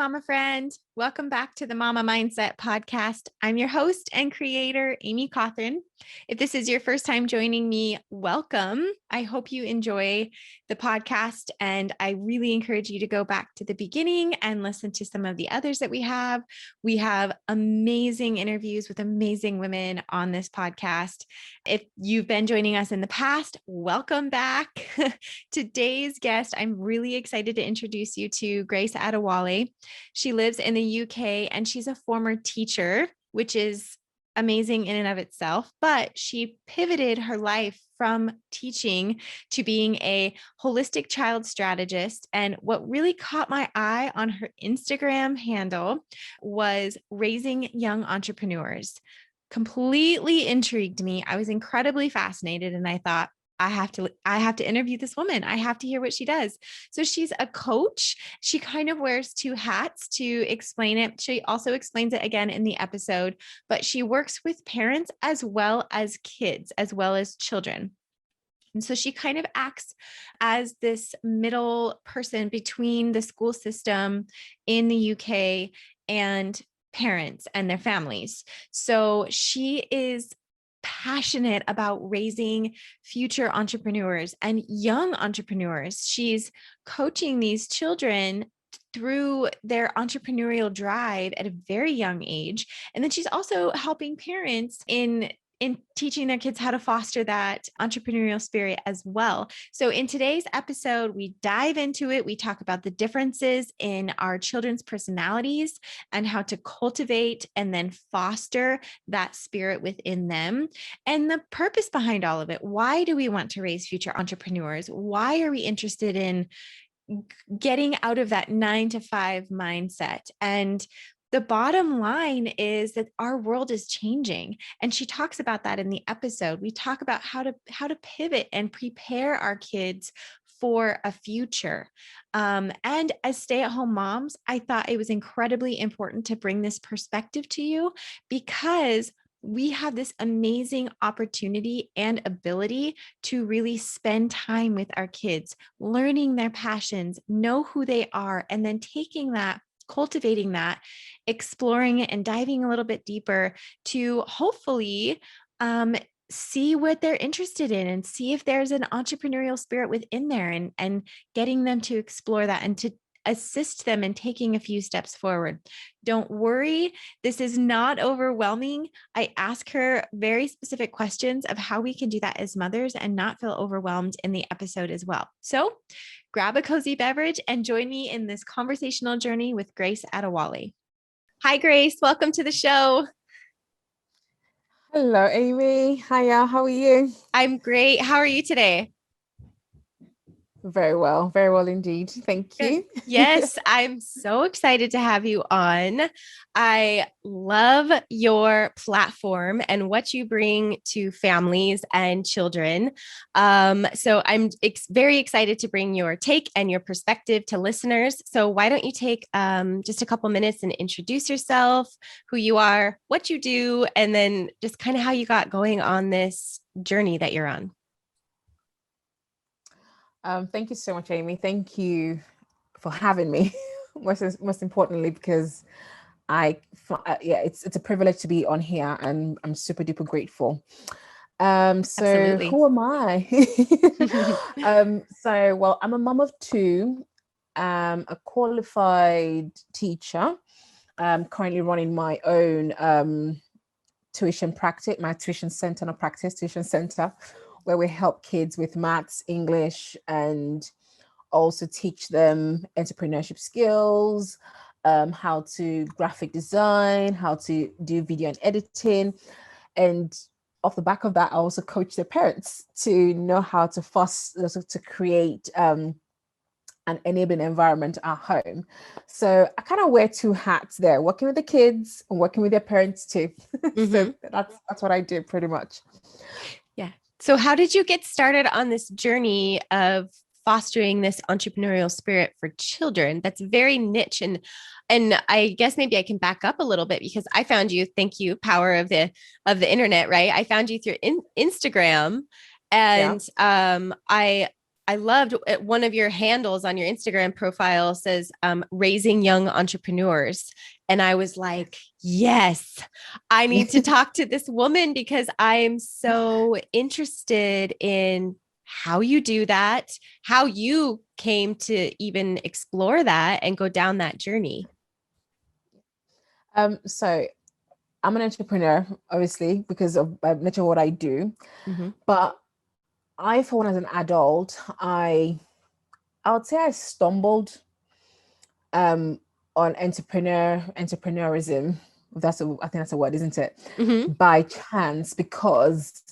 Mama friend. Welcome back to the Mama Mindset podcast. I'm your host and creator, Amy Cawthron. If this is your first time joining me, welcome. I hope you enjoy the podcast, and I really encourage you to go back to the beginning and listen to some of the others that we have. We have amazing interviews with amazing women on this podcast. If you've been joining us in the past, welcome back. Today's guest, I'm really excited to introduce you to Grace Adewale. She lives in the UK and she's a former teacher, which is amazing in and of itself, but she pivoted her life from teaching to being a holistic child strategist. And what really caught my eye on her Instagram handle was raising young entrepreneurs. Completely intrigued me. I was incredibly fascinated, and I thought, I have to interview this woman. I have to hear what she does. So she's a coach. She kind of wears two hats to explain it. She also explains it again in the episode, but she works with parents as well as kids, as well as children. And so she kind of acts as this middle person between the school system in the UK and parents and their families. So she is passionate about raising future entrepreneurs and young entrepreneurs. She's coaching these children through their entrepreneurial drive at a very young age. And then she's also helping parents in teaching their kids how to foster that entrepreneurial spirit as well. So in today's episode, we dive into it. We talk about the differences in our children's personalities and how to cultivate and then foster that spirit within them, and the purpose behind all of it. Why do we want to raise future entrepreneurs? Why are we interested in getting out of that 9-to-5 mindset? And the bottom line is that our world is changing. And she talks about that in the episode. We talk about how to pivot and prepare our kids for a future. And as stay-at-home moms, I thought it was incredibly important to bring this perspective to you, because we have this amazing opportunity and ability to really spend time with our kids, learning their passions, know who they are, and then taking that, cultivating that, exploring it, and diving a little bit deeper to hopefully see what they're interested in and see if there's an entrepreneurial spirit within there, and getting them to explore that and to assist them in taking a few steps forward. Don't worry, this is not overwhelming. I ask her very specific questions of how we can do that as mothers and not feel overwhelmed in the episode as well. So grab a cozy beverage and join me in this conversational journey with Grace Adewale. Hi, Grace. Welcome to the show. Hello, Amy. Hiya. How are you? I'm great. How are you today? Very well indeed. Thank you. Yes, I'm so excited to have you on. I love your platform and what you bring to families and children. So I'm very excited to bring your take and your perspective to listeners. So why don't you take just a couple minutes and introduce yourself, who you are, what you do, and then just kind of how you got going on this journey that you're on. Thank you so much, Amy. Thank you for having me. most importantly, because it's a privilege to be on here, and I'm super duper grateful. So Absolutely. Who am I? Well, I'm a mom of two, a qualified teacher. I'm currently running my own tuition center, where we help kids with maths, English, and also teach them entrepreneurship skills, how to graphic design, how to do video and editing. And off the back of that, I also coach the parents to know how to to create an enabling environment at home. So I kind of wear two hats there, working with the kids and working with their parents too. Mm-hmm. So that's what I do pretty much. Yeah. So how did you get started on this journey of fostering this entrepreneurial spirit for children? That's very niche. And I guess maybe I can back up a little bit, because I found you, thank you, power of the internet, right? I found you through Instagram, and I I loved one of your handles on your Instagram profile says raising young entrepreneurs. And I was like, yes, I need to talk to this woman because I am so interested in how you do that, how you came to even explore that and go down that journey. So I'm an entrepreneur, obviously, because of nature of what I do. Mm-hmm. But I, for one, as an adult, I would say I stumbled um on entrepreneurism. I think that's a word, isn't it? Mm-hmm. By chance, because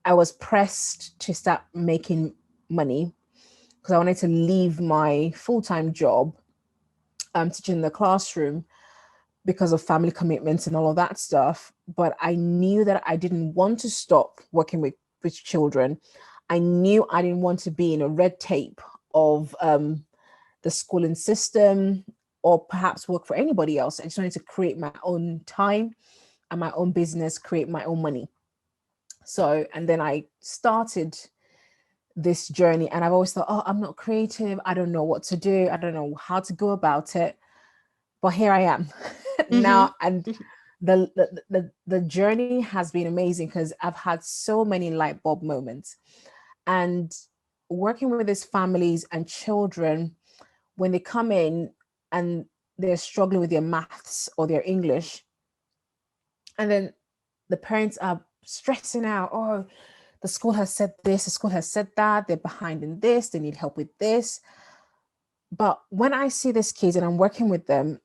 I was pressed to start making money because I wanted to leave my full-time job teaching in the classroom because of family commitments and all of that stuff. But I knew that I didn't want to stop working with children. I knew I didn't want to be in a red tape of the schooling system or perhaps work for anybody else. I just wanted to create my own time and my own business, create my own money. So, and then I started this journey, and I've always thought, oh, I'm not creative. I don't know what to do. I don't know how to go about it. But here I am now. And the journey has been amazing because I've had so many light bulb moments. And working with these families and children, when they come in and they're struggling with their maths or their English, and then the parents are stressing out, oh, the school has said this, the school has said that, they're behind in this, they need help with this. But when I see these kids and I'm working with them,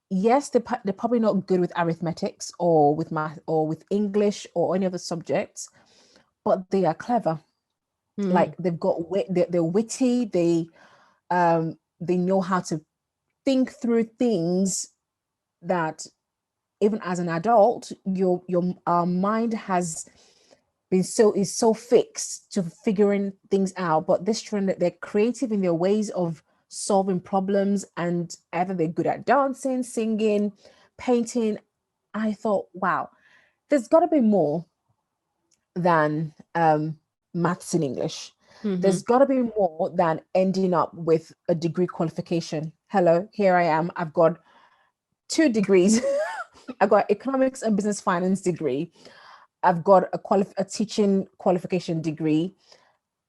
yes, they're probably not good with arithmetics or with math or with English or any other subjects, but they are clever. Like they've got wit, they're witty, they know how to think through things that even as an adult, your mind has been is so fixed to figuring things out. But this trend that they're creative in their ways of solving problems, and either they're good at dancing, singing, painting. I thought, wow, there's got to be more than maths and English. Mm-hmm. There's got to be more than ending up with a degree qualification. Hello, here I am. I've got 2 degrees. I've got economics and business finance degree. I've got a teaching qualification degree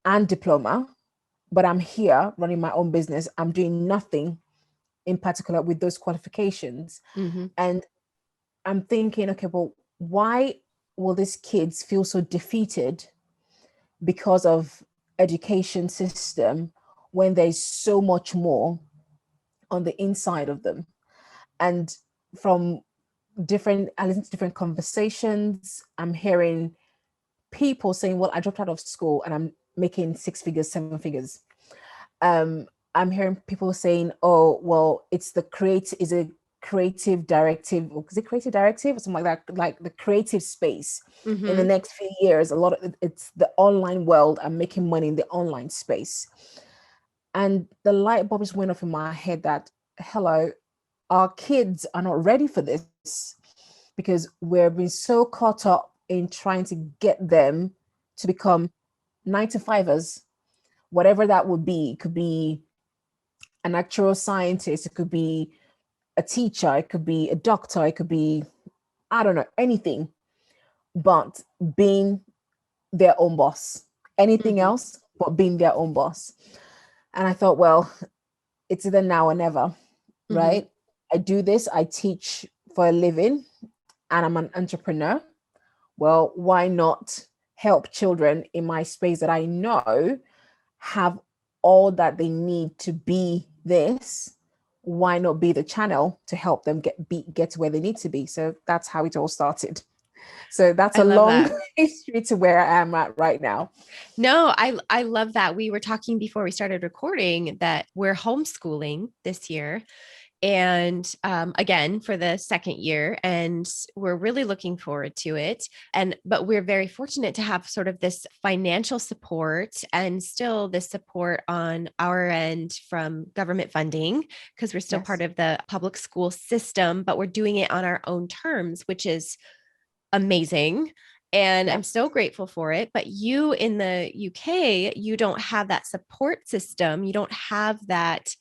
and diploma, but I'm here running my own business. I'm doing nothing in particular with those qualifications. Mm-hmm. And I'm thinking, okay, well, why will these kids feel so defeated because of education system when there's so much more on the inside of them? And from I listen to different conversations, I'm hearing people saying, well, I dropped out of school and I'm making 6 figures, 7 figures. I'm hearing people saying, oh, well, it's a creative directive, or is it creative directive or something like that, like the creative space. Mm-hmm. In the next few years, a lot of it's the online world. I'm making money in the online space. And the light bulb just went off in my head that, hello, our kids are not ready for this because we're being so caught up in trying to get them to become 9 to 5ers, whatever that would be. It could be an actual scientist, it could be a teacher, it could be a doctor, it could be, I don't know, anything, but being their own boss. Anything Mm-hmm. else but being their own boss. And I thought, well, it's either now or never, Mm-hmm. right? I do this, I teach for a living, and I'm an entrepreneur. Well, why not help children in my space that I know have all that they need to be this? Why not be the channel to help them get to where they need to be? So that's how it all started. So that's I a love long that. history to where I am at right now. No, I love that. We were talking before we started recording that we're homeschooling this year. And again, for the second year, and we're really looking forward to it. But we're very fortunate to have sort of this financial support and still this support on our end from government funding, because we're still Yes. part of the public school system, but we're doing it on our own terms, which is amazing. And Yeah. I'm so grateful for it. But you in the UK, you don't have that support system. You don't have that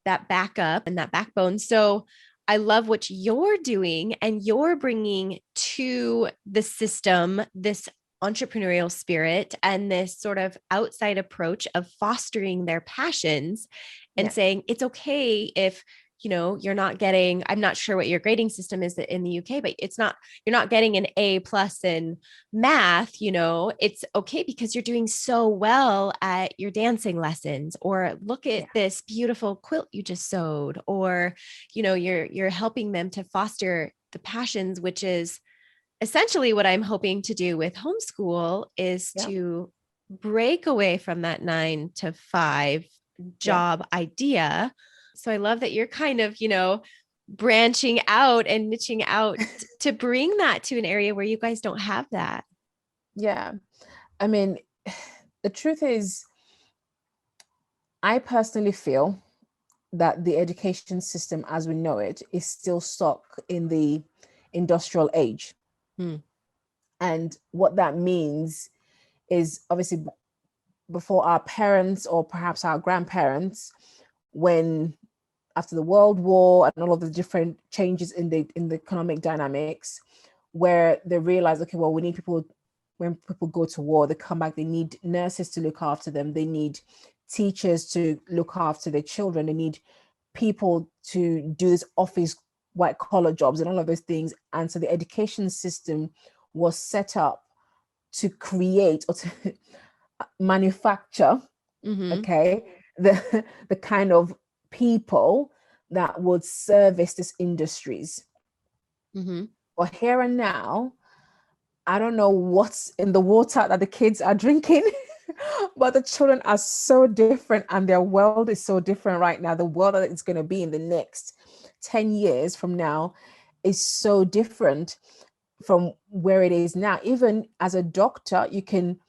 backup and that backbone. So I love what you're doing, and you're bringing to the system this entrepreneurial spirit and this sort of outside approach of fostering their passions and Yeah. saying it's okay if you're not getting, I'm not sure what your grading system is in the UK, but you're not getting an A plus in math. It's okay because you're doing so well at your dancing lessons, or look at this beautiful quilt you just sewed, or you're helping them to foster the passions, which is essentially what I'm hoping to do with homeschool, is to break away from that 9 to 5 job idea. So I love that you're kind of, branching out and niching out to bring that to an area where you guys don't have that. Yeah. I mean, the truth is, I personally feel that the education system as we know it is still stuck in the industrial age. And what that means is, obviously, before our parents or perhaps our grandparents, when after the World War and all of the different changes in the economic dynamics, where they realize, okay, well, we need people, when people go to war, they come back, they need nurses to look after them, they need teachers to look after their children, they need people to do this office white collar jobs and all of those things. And so the education system was set up to create or to manufacture, okay, the kind of people that would service these industries. But here and now, I don't know what's in the water that the kids are drinking, but the children are so different and their world is so different right now. The world that it's going to be in the next 10 years from now is so different from where it is now. Even as a doctor, you can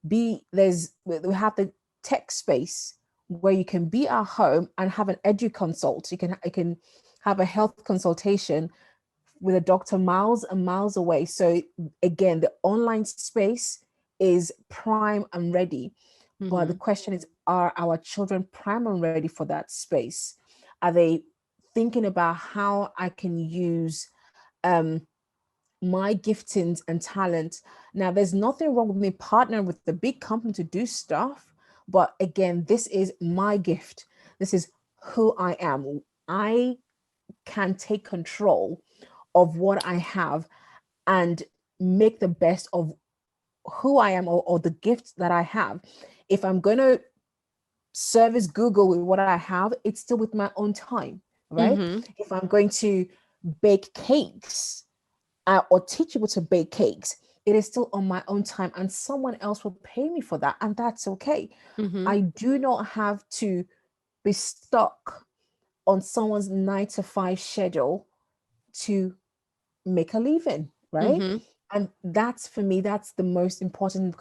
we have the tech space where you can be at home and have an edu consult. You can have a health consultation with a doctor miles and miles away. So again, the online space is prime and ready. But the question is, are our children prime and ready for that space? Are they thinking about how I can use my giftings and talent? Now, there's nothing wrong with me partnering with the big company to do stuff. But again, this is my gift. This is who I am. I can take control of what I have and make the best of who I am, or the gifts that I have. If I'm going to service Google with what I have, it's still with my own time, right? If I'm going to bake cakes or teach people to bake cakes, it is still on my own time, and someone else will pay me for that, and that's okay. I do not have to be stuck on someone's 9 to 5 schedule to make a living, right? And that's, for me, that's the most important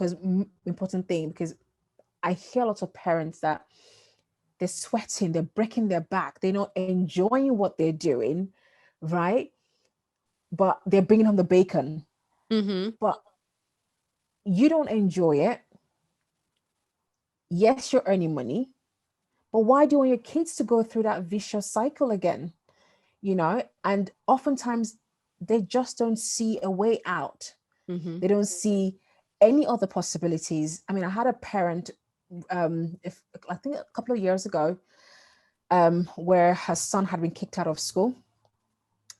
thing, because I hear lots of parents that they're sweating, they're breaking their back, they're not enjoying what they're doing, right? But they're bringing home the bacon. But you don't enjoy it. Yes, you're earning money, but why do you want your kids to go through that vicious cycle again? And oftentimes they just don't see a way out. They don't see any other possibilities. I mean, I had a parent, I think a couple of years ago, where her son had been kicked out of school,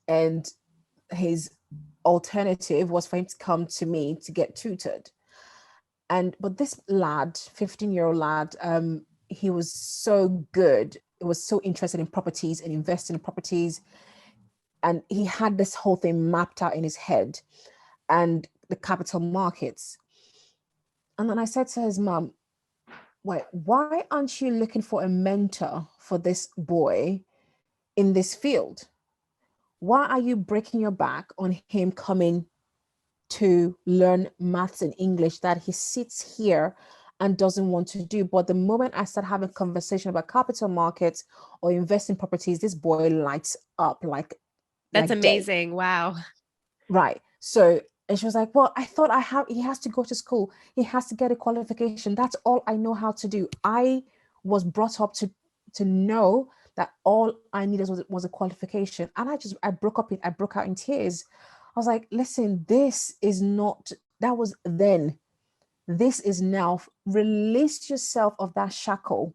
and his alternative was for him to come to me to get tutored. But this lad, 15-year-old lad, he was so good. He was so interested in properties and investing in properties. And he had this whole thing mapped out in his head, and the capital markets. And then I said to his mom, wait, why aren't you looking for a mentor for this boy in this field? Why are you breaking your back on him coming to learn maths and English that he sits here and doesn't want to do? But the moment I start having a conversation about capital markets or investing properties, this boy lights up like That's day. amazing. Wow. Right. So And she was like, well, I thought he has to go to school. He has to get a qualification. That's all I know how to do. I was brought up to know that all I needed was a qualification. And I broke out in tears. I was like, listen, this is not, that was then. This is now. Release yourself of that shackle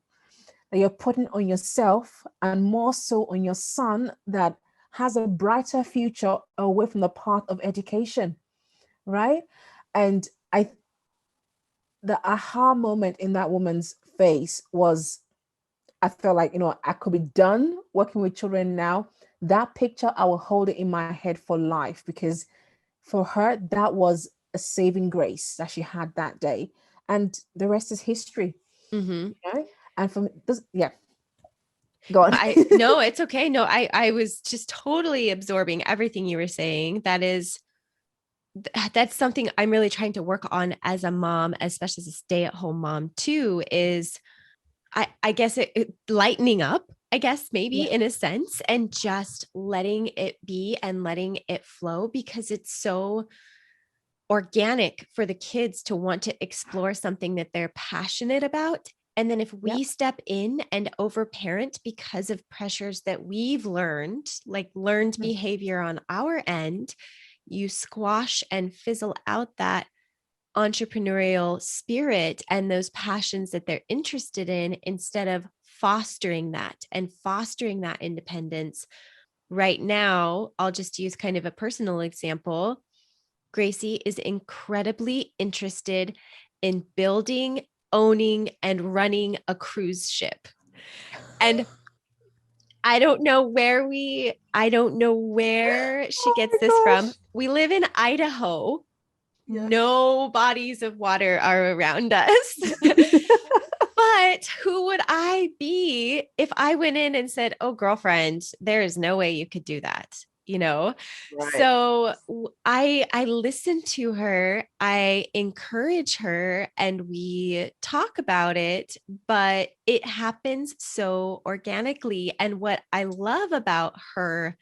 that you're putting on yourself, and more so on your son that has a brighter future away from the path of education, right? And the aha moment in that woman's face was, I felt like, I could be done working with children now. That picture, I will hold it in my head for life, because for her, that was a saving grace that she had that day. And the rest is history. Mm-hmm. And from this, yeah. Go on. No, it's okay. No, I was just totally absorbing everything you were saying. That's something I'm really trying to work on as a mom, especially as a stay-at-home mom too, is I guess it lightening up, I guess maybe in a sense, and just letting it be and letting it flow, because it's so organic for the kids to want to explore something that they're passionate about. And then if we step in and overparent because of pressures that we've learned, like learned behavior on our end, you squash and fizzle out that entrepreneurial spirit and those passions that they're interested in, instead of fostering that and fostering that independence. Right now, I'll just use kind of a personal example. Gracie is incredibly interested in building, owning, and running a cruise ship. And I don't know where she gets this from. We live in Idaho. Yeah. No bodies of water are around us. But who would I be if I went in and said, oh, girlfriend, there is no way you could do that, Right. So I listen to her, I encourage her, and we talk about it, but it happens so organically. And what I love about her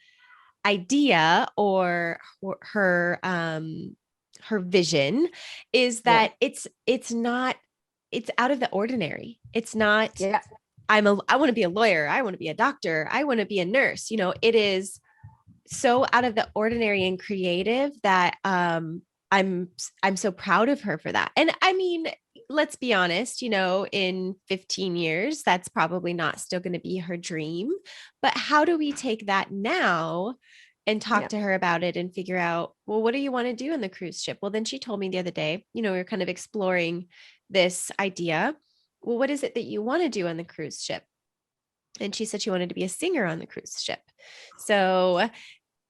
idea or her vision is that it's out of the ordinary. It's not, I want to be a lawyer. I want to be a doctor. I want to be a nurse. It is so out of the ordinary and creative that I'm so proud of her for that. And I mean, let's be honest, in 15 years, that's probably not still going to be her dream. But how do we take that now and talk to her about it and figure out, well, what do you want to do on the cruise ship? Well, then she told me the other day, we were kind of exploring this idea. Well, what is it that you want to do on the cruise ship? And she said she wanted to be a singer on the cruise ship. So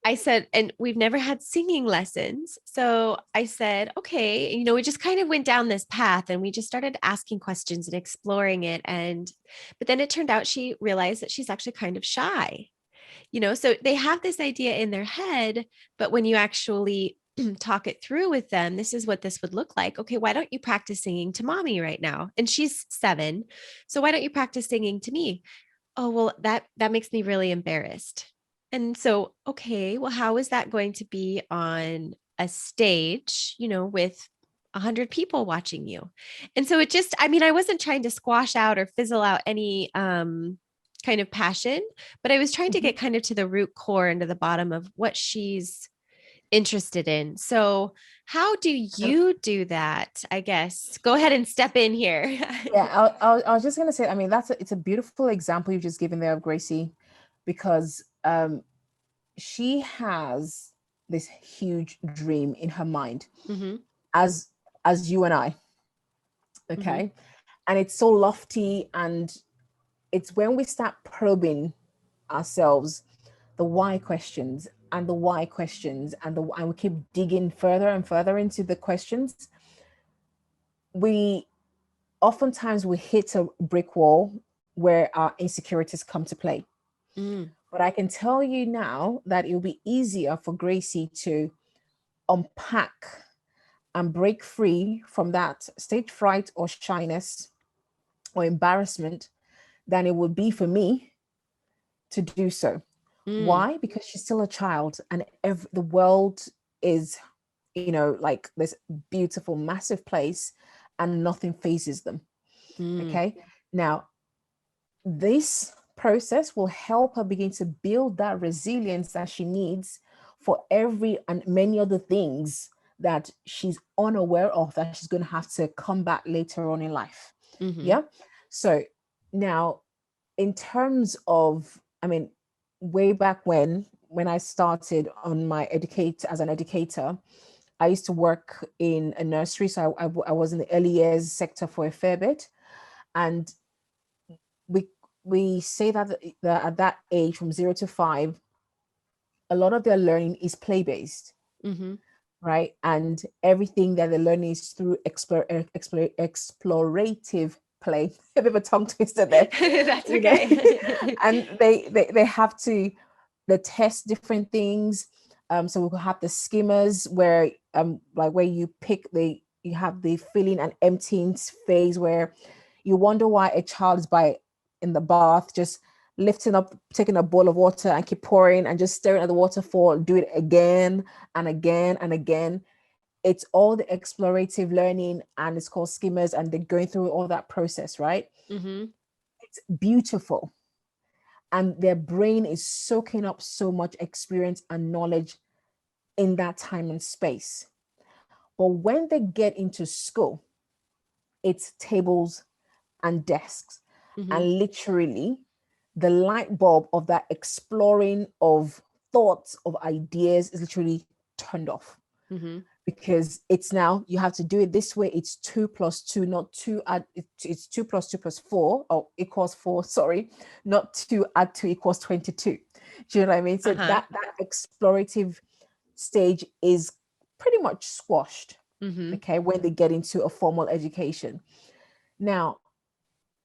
I said, and we've never had singing lessons. So I said, okay, we just kind of went down this path and we just started asking questions and exploring it. But then it turned out she realized that she's actually kind of shy, so they have this idea in their head, but when you actually talk it through with them, this is what this would look like. Okay, why don't you practice singing to mommy right now? And she's 7. So why don't you practice singing to me? Oh, well, that makes me really embarrassed. And so, okay, well, how is that going to be on a stage, with 100 people watching you? And so I wasn't trying to squash out or fizzle out any kind of passion, but I was trying to get kind of to the root core and to the bottom of what she's interested in. So how do you do that? I guess go ahead and step in here. Yeah, I was just going to say, I mean, it's a beautiful example you've just given there of Gracie, because she has this huge dream in her mind, as you and I, okay? And it's so lofty, and it's when we start probing ourselves, the why questions and the why questions, and we keep digging further and further into the questions, oftentimes we hit a brick wall where our insecurities come to play. But I can tell you now that it'll be easier for Gracie to unpack and break free from that stage fright or shyness or embarrassment than it would be for me to do so. Why? Because she's still a child, and the world is like this beautiful, massive place, and nothing phases them. Okay. Now, this process will help her begin to build that resilience that she needs for every and many other things that she's unaware of that she's going to have to combat later on in life. Yeah. So now, in terms of, way back when I started on my as an educator, I used to work in a nursery. So I was in the early years sector for a fair bit. And we say that at that age, from 0 to 5, a lot of their learning is play-based, right? And everything that they're learning is through explorative play. A bit of a tongue twister there. That's okay. And they have to test different things. So we could have the skimmers where where you you have the filling and emptying phase, where you wonder why a child is in the bath just lifting up, taking a bowl of water and keep pouring and just staring at the waterfall, do it again and again and again. It's all the explorative learning, and it's called skimmers, and they're going through all that process, right? It's beautiful. And their brain is soaking up so much experience and knowledge in that time and space. But when they get into school, it's tables and desks. And literally, the light bulb of that exploring of thoughts, of ideas, is literally turned off. Because it's now, you have to do it this way. It's 2 + 2, not 2 add, it's 2 + 2 + 4, or equals 4, sorry, not 2 add 2 equals 22. Do you know what I mean? So that explorative stage is pretty much squashed, okay, when they get into a formal education. Now,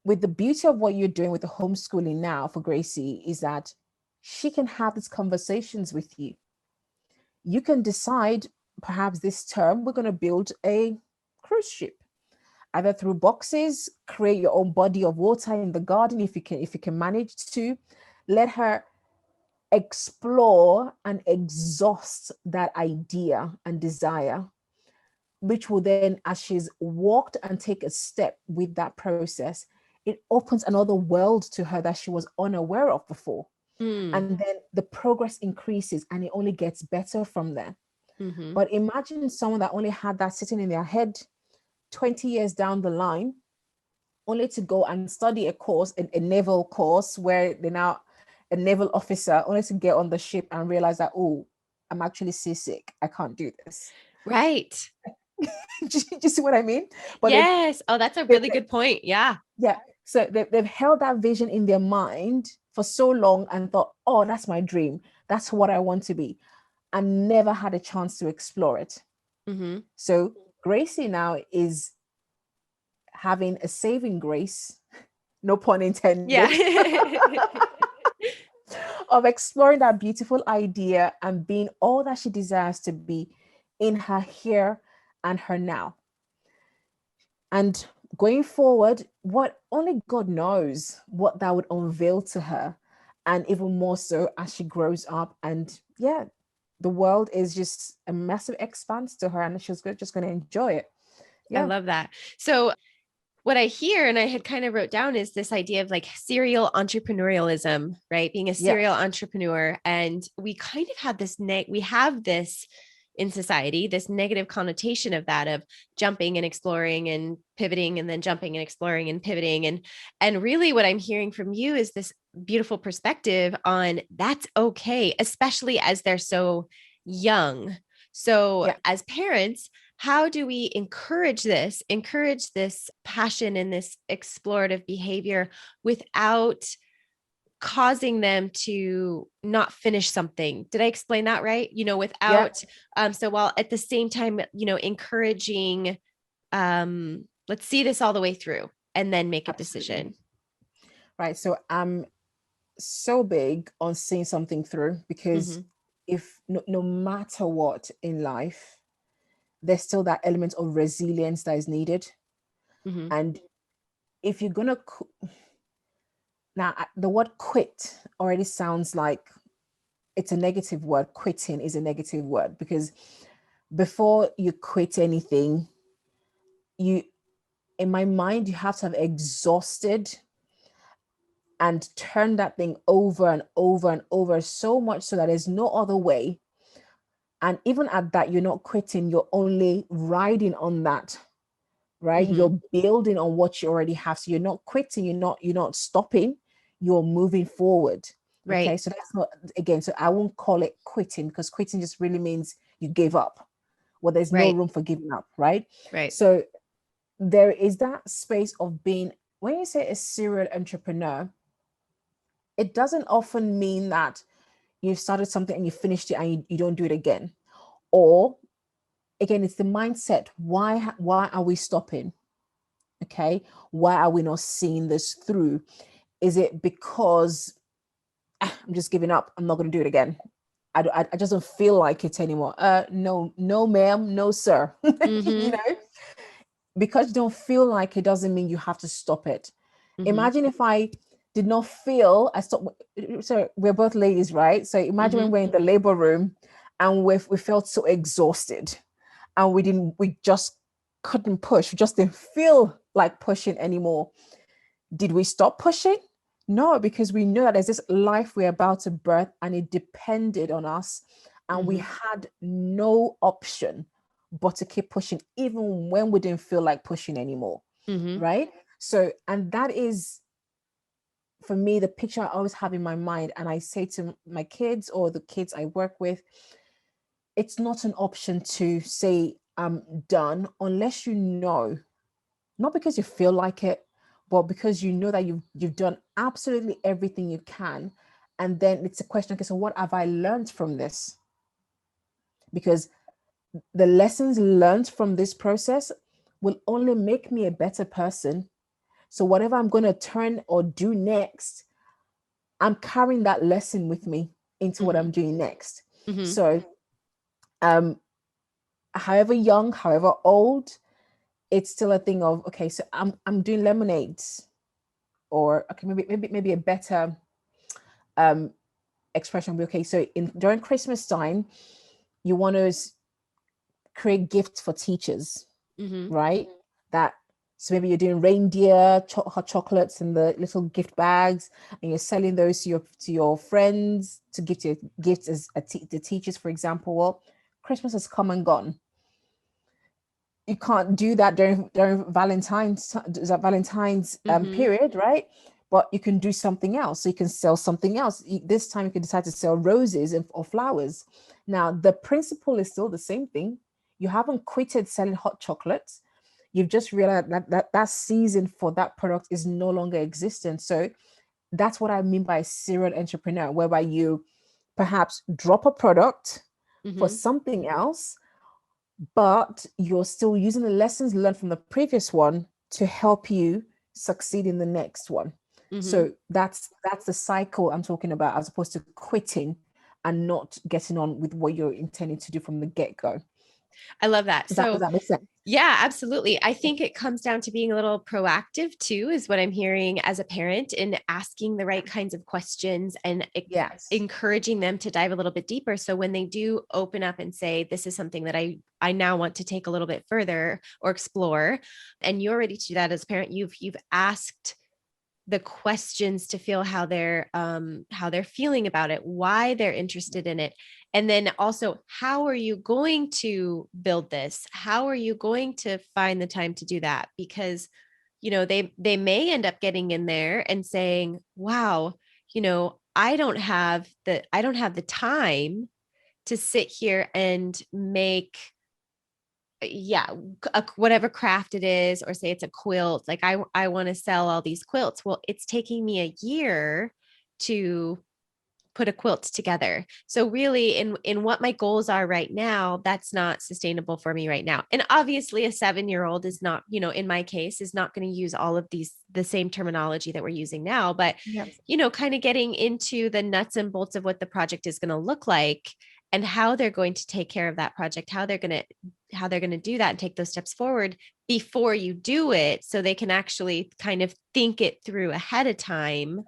with the beauty of what you're doing with the homeschooling now for Gracie, is that she can have these conversations with you. You can decide, perhaps this term, we're going to build a cruise ship, either through boxes, create your own body of water in the garden, if you can manage to. Let her explore and exhaust that idea and desire, which will then, as she's walked and take a step with that process, it opens another world to her that she was unaware of before. And then the progress increases, and it only gets better from there. But imagine someone that only had that sitting in their head 20 years down the line, only to go and study a course, a naval course, where they're now a naval officer, only to get on the ship and realize that, oh, I'm actually seasick, I can't do this. Right. Do you see what I mean? But yes. Oh, that's a really good point. Yeah. Yeah. So they've held that vision in their mind for so long and thought, oh, that's my dream, that's what I want to be, and never had a chance to explore it. So Gracie now is having a saving grace, no pun intended, of exploring that beautiful idea and being all that she desires to be in her here and her now. And going forward, what only God knows what that would unveil to her, and even more so as she grows up. And yeah, the world is just a massive expanse to her, and she's just going to enjoy it. I love that. So what I hear, and I had kind of wrote down, is this idea of like serial entrepreneurialism, right? Being a serial entrepreneur. And we kind of have we have this in society, this negative connotation of that, of jumping and exploring and pivoting, and then jumping and exploring and pivoting. And really what I'm hearing from you is this beautiful perspective on that's okay, especially as they're so young. So as parents, how do we encourage this passion and this explorative behavior without causing them to not finish something? Did I explain that right? Without, so while at the same time, encouraging, let's see this all the way through and then make a decision. Right. So I'm so big on seeing something through, because if no matter what in life, there's still that element of resilience that is needed. And if you're going to, now the word quit already sounds like it's a negative word. Quitting is a negative word, because before you quit anything, you, in my mind, you have to have exhausted and turned that thing over and over and over, so much so that there's no other way. And even at that, you're not quitting, you're only riding on that, right? You're building on what you already have. So you're not quitting, you're not stopping, you're moving forward. Right. Okay. So that's not, again, so I won't call it quitting, because quitting just really means you gave up. Well, there's no Right. room for giving up, right? Right. So there is that space of being, when you say a serial entrepreneur, it doesn't often mean that you've started something and you finished it and you don't do it again. Or again, it's the mindset. Why are we stopping? Okay. Why are we not seeing this through? Is it because I'm just giving up? I'm not going to do it again. I just don't feel like it anymore. No, ma'am, no, sir. You know, because you don't feel like it doesn't mean you have to stop it. Imagine if I did not feel I stopped. So we're both ladies, right? So imagine when we're in the labor room and we felt so exhausted and we just couldn't push. We just didn't feel like pushing anymore. Did we stop pushing? No, because we know that there's this life we're about to birth and it depended on us. And we had no option but to keep pushing, even when we didn't feel like pushing anymore. Right. So, and that is, for me, the picture I always have in my mind. And I say to my kids or the kids I work with, it's not an option to say, I'm done, unless you know, not because you feel like it, but because you know that you've done absolutely everything you can. And then it's a question, okay, so what have I learned from this? Because the lessons learned from this process will only make me a better person. So whatever I'm going to turn or do next, I'm carrying that lesson with me into what I'm doing next. So however young, however old, it's still a thing of, okay, so I'm doing lemonades, or okay, maybe a better expression will be, okay, so during Christmas time, you want to create gifts for teachers, right? That, so maybe you're doing reindeer hot chocolates in the little gift bags, and you're selling those to your friends to give to gifts as the teachers, for example. Well, Christmas has come and gone. You can't do that during Valentine's period, right? But you can do something else. So you can sell something else. This time you can decide to sell roses or flowers. Now the principle is still the same thing. You haven't quitted selling hot chocolates. You've just realized that season for that product is no longer existent. So that's what I mean by serial entrepreneur, whereby you perhaps drop a product for something else, but you're still using the lessons learned from the previous one to help you succeed in the next one. So that's the cycle I'm talking about, as opposed to quitting and not getting on with what you're intending to do from the get-go. I love that. Does that make sense? Yeah, absolutely. I think it comes down to being a little proactive too, is what I'm hearing as a parent, and asking the right kinds of questions and encouraging them to dive a little bit deeper. So when they do open up and say, this is something that I now want to take a little bit further or explore, and you're ready to do that as a parent, you've asked the questions to feel how they're feeling about it, why they're interested in it. And then also, how are you going to build this? How are you going to find the time to do that? Because, they may end up getting in there and saying, wow, I don't have the time to sit here and make whatever craft it is, or say it's a quilt. Like I want to sell all these quilts. Well, it's taking me a year to put a quilt together. So really in what my goals are right now, that's not sustainable for me right now. And obviously a 7-year-old is not, in my case, is not going to use all of the same terminology that we're using now, but kind of getting into the nuts and bolts of what the project is going to look like and how they're going to take care of that project, how they're going to do that and take those steps forward before you do it, so they can actually kind of think it through ahead of time.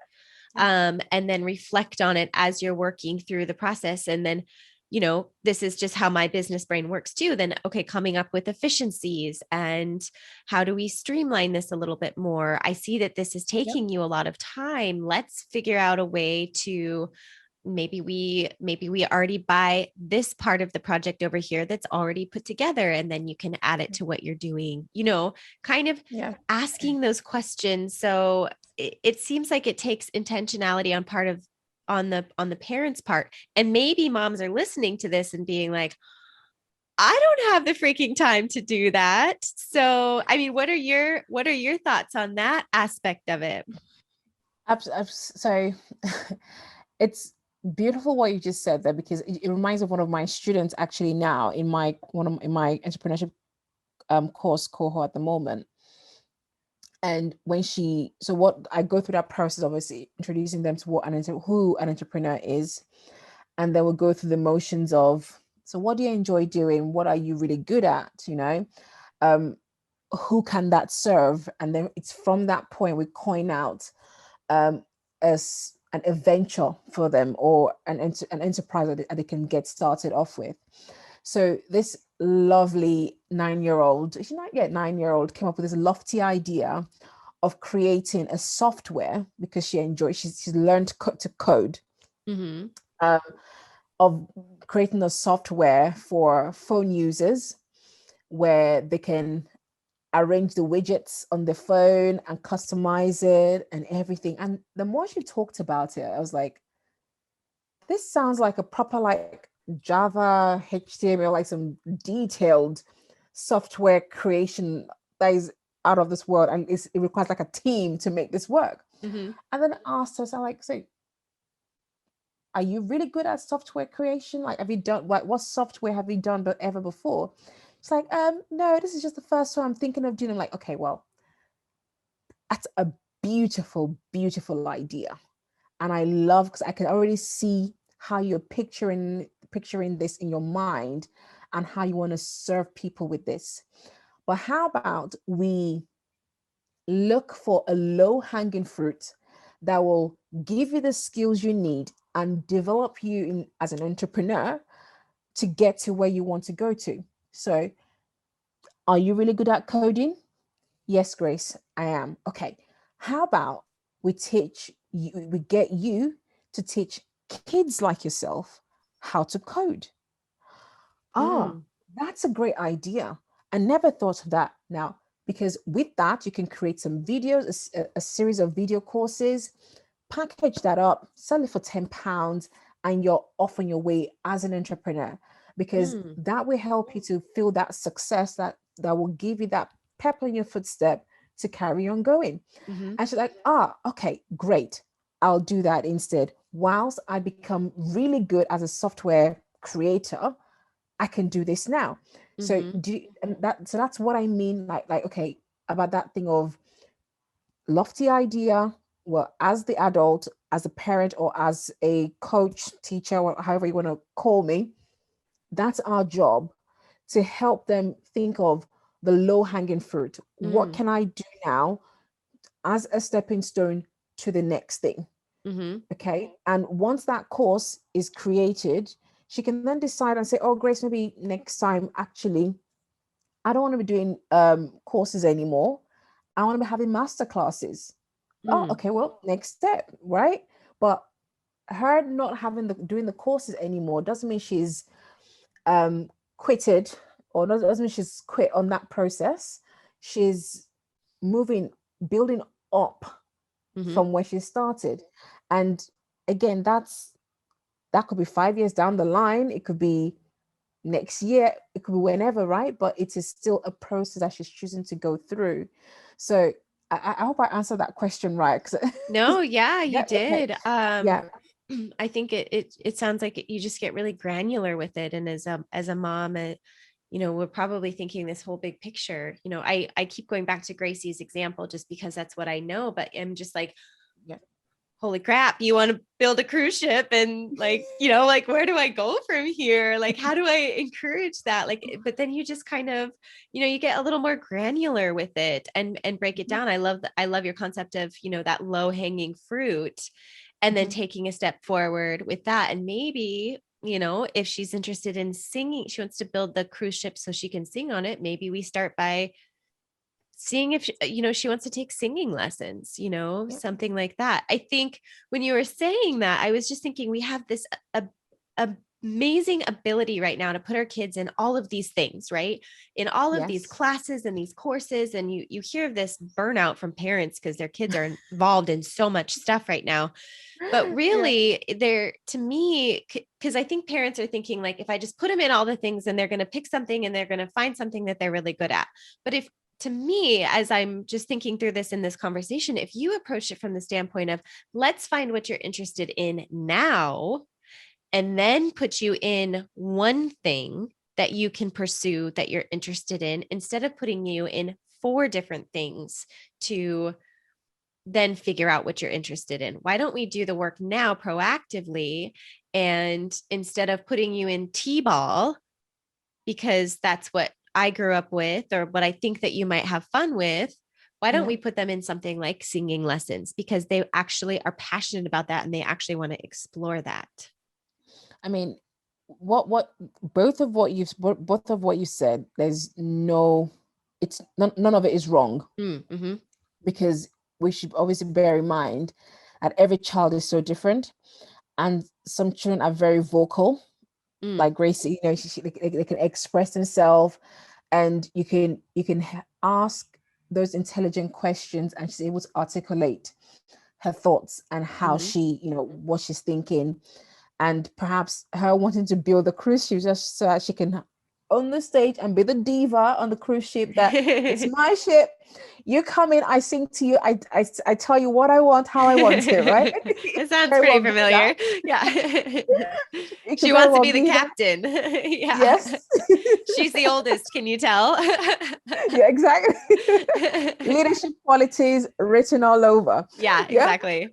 And then reflect on it as you're working through the process. And then this is just how my business brain works too, then, okay, coming up with efficiencies and how do we streamline this a little bit more? I see that this is taking you a lot of time. Let's figure out a way to maybe we already buy this part of the project over here that's already put together, and then you can add it to what you're doing, kind of asking those questions. So it seems like it takes intentionality on the parents' part. And maybe moms are listening to this and being like, I don't have the freaking time to do that. So, I mean, what are your thoughts on that aspect of it? So it's beautiful what you just said there, because it reminds me of one of my students actually now in my entrepreneurship course cohort at the moment. And what I go through that process, obviously introducing them to who an entrepreneur is, and then we'll go through the motions of, so what do you enjoy doing? What are you really good at? Who can that serve? And then it's from that point we coin out as an venture for them, or an enterprise that they can get started off with. So this lovely 9-year-old, she's not yet 9-year-old, came up with this lofty idea of creating a software, because she's learned to code, of creating a software for phone users where they can arrange the widgets on the phone and customize it and everything. And the more she talked about it, I was like, this sounds like a proper Java, HTML, like some detailed software creation that is out of this world, and it requires a team to make this work. And then I asked her, so are you really good at software creation? Have you done what software have you done ever before? It's like, no, this is just the first one I'm thinking of doing. I'm like, okay, well, that's a beautiful, beautiful idea. And I love, because I can already see how you're picturing this in your mind and how you want to serve people with this. But how about we look for a low-hanging fruit that will give you the skills you need and develop you as an entrepreneur to get to where you want to go to. So, are you really good at coding? Yes, Grace, I am. Okay. How about we get you to teach kids like yourself how to code? That's a great idea. I never thought of that. Now, because with that, you can create some videos, a series of video courses, package that up, sell it for £10, and you're off on your way as an entrepreneur, because that will help you to feel that success that will give you that pep in your footstep to carry on going. And she's like, okay, great. I'll do that instead. Whilst I become really good as a software creator, I can do this now. So that's what I mean. Okay, about that thing of lofty idea. Well, as the adult, as a parent, or as a coach, teacher, or however you want to call me, that's our job, to help them think of the low-hanging fruit. What can I do now as a stepping stone to the next thing? Okay. And once that course is created, she can then decide and say, oh, Grace, maybe next time, actually, I don't want to be doing courses anymore. I want to be having master classes. Oh, okay, well, next step, right? But her not doing the courses anymore doesn't mean she's quitted, or doesn't mean she's quit on that process. She's building up from where she started. And again, that could be 5 years down the line. It could be next year. It could be whenever, right? But it is still a process that she's choosing to go through. So I hope I answered that question right. No, yeah, you did. Okay. I think it sounds like you just get really granular with it. And as a mom, we're probably thinking this whole big picture. I keep going back to Gracie's example just because that's what I know, but I'm just like, holy crap, you want to build a cruise ship, and where do I go from here? How do I encourage that? But then you just kind of, you get a little more granular with it and break it down. I love your concept of, that low hanging fruit, and then taking a step forward with that. And maybe if she's interested in singing, she wants to build the cruise ship so she can sing on it. Maybe we start by seeing if she wants to take singing lessons, something like that. I think when you were saying that, I was just thinking we have this amazing ability right now to put our kids in all of these things, right? In all of these classes and these courses. And you hear of this burnout from parents because their kids are involved in so much stuff right now. But really, they're, to me, because I think parents are thinking like, if I just put them in all the things, and they're going to pick something and they're going to find something that they're really good at. But if, to me, as I'm just thinking through this in this conversation, if you approach it from the standpoint of, let's find what you're interested in now, and then put you in one thing that you can pursue that you're interested in, instead of putting you in 4 different things to then figure out what you're interested in. Why don't we do the work now proactively? And instead of putting you in T-ball, because that's what I grew up with, or what I think that you might have fun with, why don't we put them in something like singing lessons? Because they actually are passionate about that and they actually want to explore that. I mean, both of what you said, there's none of it is wrong. Mm-hmm. Because we should always bear in mind that every child is so different, and some children are very vocal, like Gracie, they can express themselves, and you can ask those intelligent questions, and she's able to articulate her thoughts and how she, what she's thinking. And perhaps her wanting to build the cruise ship just so that she can on the stage and be the diva on the cruise ship, that it's my ship, you come in, I sing to you, I tell you what I want, how I want it, right? It sounds pretty familiar. Yeah. She wants to be the captain. Yeah. Yes. She's the oldest, can you tell? Yeah, exactly. Leadership qualities written all over. Yeah, exactly.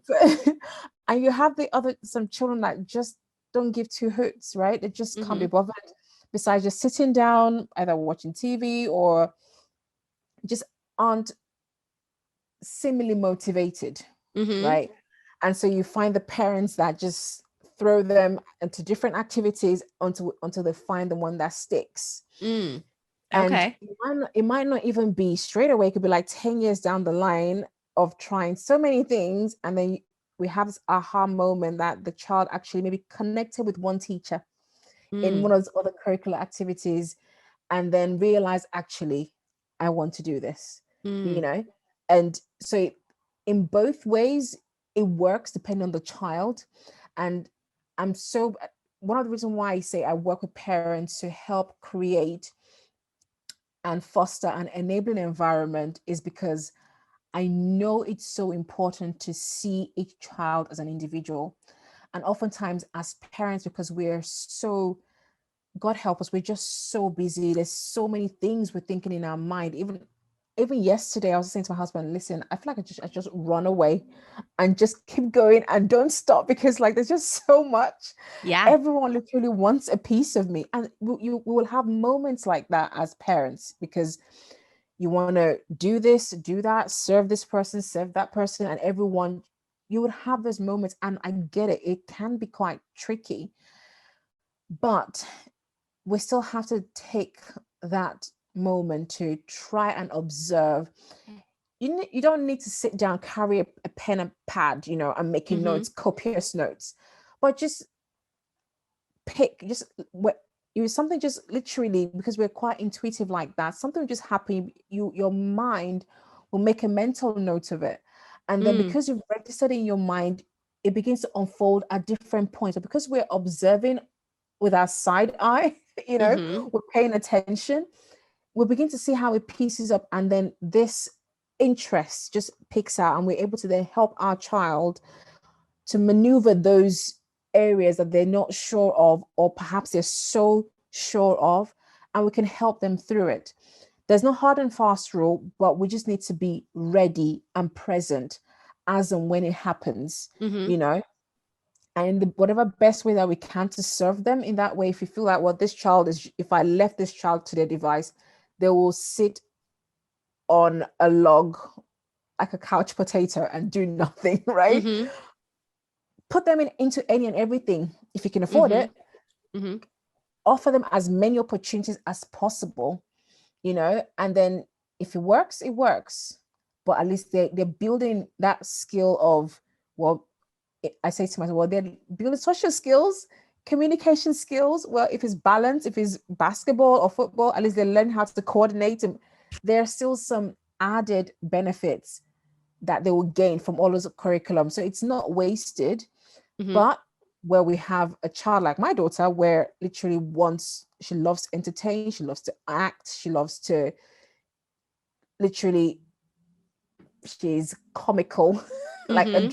And you have some children that just don't give 2 hoots, right? They just can't be bothered, besides just sitting down, either watching TV, or just aren't similarly motivated, right? And so you find the parents that just throw them into different activities until they find the one that sticks. Okay. And it might not even be straight away. It could be like 10 years down the line of trying so many things, and then we have this aha moment that the child actually maybe connected with one teacher in one of those other curricular activities, and then realize, actually, I want to do this, and so in both ways it works depending on the child. And one of the reasons why I say I work with parents to help create and foster an enabling environment is because I know it's so important to see each child as an individual. And oftentimes as parents, because we're so, God help us, we're just so busy. There's so many things we're thinking in our mind. Even yesterday, I was saying to my husband, listen, I feel like I just run away and just keep going and don't stop, because like there's just so much. Yeah. Everyone literally wants a piece of me. And we will have moments like that as parents, because you want to do this, do that, serve this person, serve that person, and everyone, you would have those moments. And I get it. It can be quite tricky, but we still have to take that moment to try and observe. You don't need to sit down, carry a pen and pad, and making notes, copious notes, but just pick, just what you something, just literally, because we're quite intuitive like that. Something will just happen. Your mind will make a mental note of it, and then because you've registered in your mind, it begins to unfold at different points. But because we're observing with our side eye, we're paying attention, we'll begin to see how it pieces up, and then this interest just picks out, and we're able to then help our child to maneuver those areas that they're not sure of, or perhaps they're so sure of, and we can help them through it. There's no hard and fast rule, but we just need to be ready and present as and when it happens, and whatever best way that we can to serve them in that way. If you feel like, well, this child is, if I left this child to their device, they will sit on a log like a couch potato and do nothing, right? Put them into any and everything if you can afford it. Mm-hmm. Offer them as many opportunities as possible, and then if it works, it works. But at least they're building that skill of, well, I say to myself, well, they're building social skills, communication skills. Well, if it's balance, if it's basketball or football, at least they learn how to coordinate. And there are still some added benefits that they will gain from all those curriculum. So it's not wasted. Mm-hmm. But where we have a child like my daughter, where literally she loves to entertain, she loves to act, she loves to literally, she's comical, like a Mm-hmm.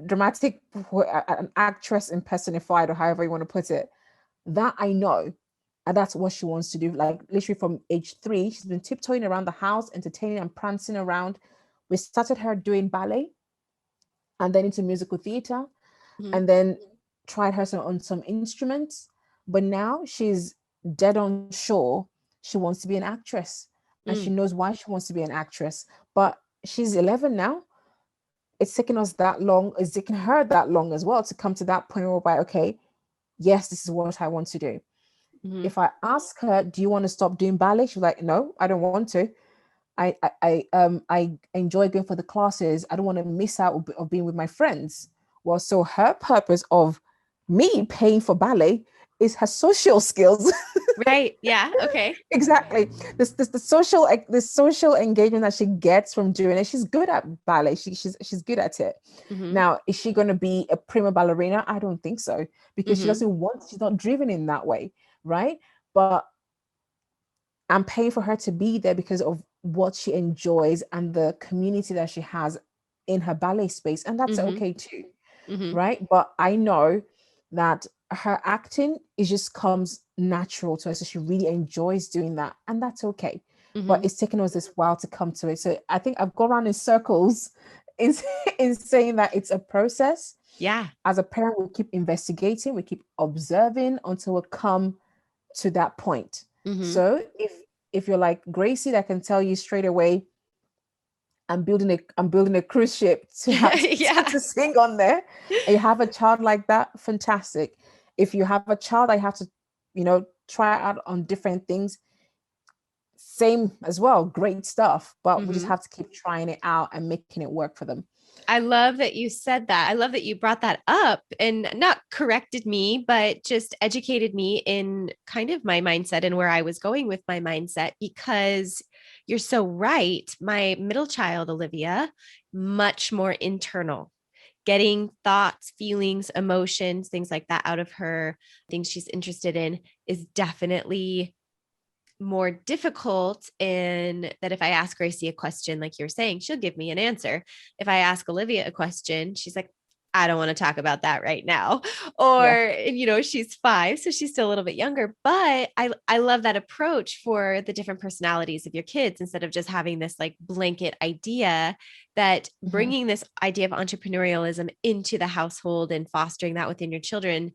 dramatic, an actress impersonified, or however you want to put it. That I know. And that's what she wants to do. Like literally from age 3, she's been tiptoeing around the house, entertaining and prancing around. We started her doing ballet and then into musical theater, Mm-hmm. and then tried her on some instruments. But now she's dead on sure she wants to be an actress, and she knows why she wants to be an actress. But she's 11 now. It's taken us that long. It's taken her that long as well to come to that point where, okay, yes, this is what I want to do. Mm-hmm. If I ask her, do you want to stop doing ballet? She's like, no, I don't want to. I enjoy going for the classes. I don't want to miss out of being with my friends. Well, so her purpose of me paying for ballet is her social skills. Right. Yeah. Okay. Exactly. The social engagement that she gets from doing it. She's good at ballet. She's good at it. Mm-hmm. Now, is she going to be a prima ballerina? I don't think so, because she doesn't want. She's not driven in that way, right? But I'm paying for her to be there because of what she enjoys and the community that she has in her ballet space. And that's okay too. Mm-hmm. Right. But I know that her acting, it just comes natural to her. So she really enjoys doing that. And that's okay. But it's taken us this while to come to it. So I think I've gone around in circles in saying that it's a process. Yeah. As a parent, we keep investigating, we keep observing until we come to that point. So if you're like Gracie, I can tell you straight away, I'm building a cruise ship to have to sing on there. And you have a child like that, fantastic. If you have a child, I have to, try out on different things. Same as well, great stuff. But we just have to keep trying it out and making it work for them. I love that you said that. I love that you brought that up and not corrected me, but just educated me in kind of my mindset and where I was going with my mindset, because you're so right. My middle child, Olivia, much more internal, getting thoughts, feelings, emotions, things like that out of her, things she's interested in, is definitely more difficult in that. If I ask Gracie a question, like you're saying, she'll give me an answer. If I ask Olivia a question, she's like, I don't want to talk about that right now. Or, she's 5, so she's still a little bit younger, but I love that approach for the different personalities of your kids, instead of just having this like blanket idea, that bringing this idea of entrepreneurialism into the household and fostering that within your children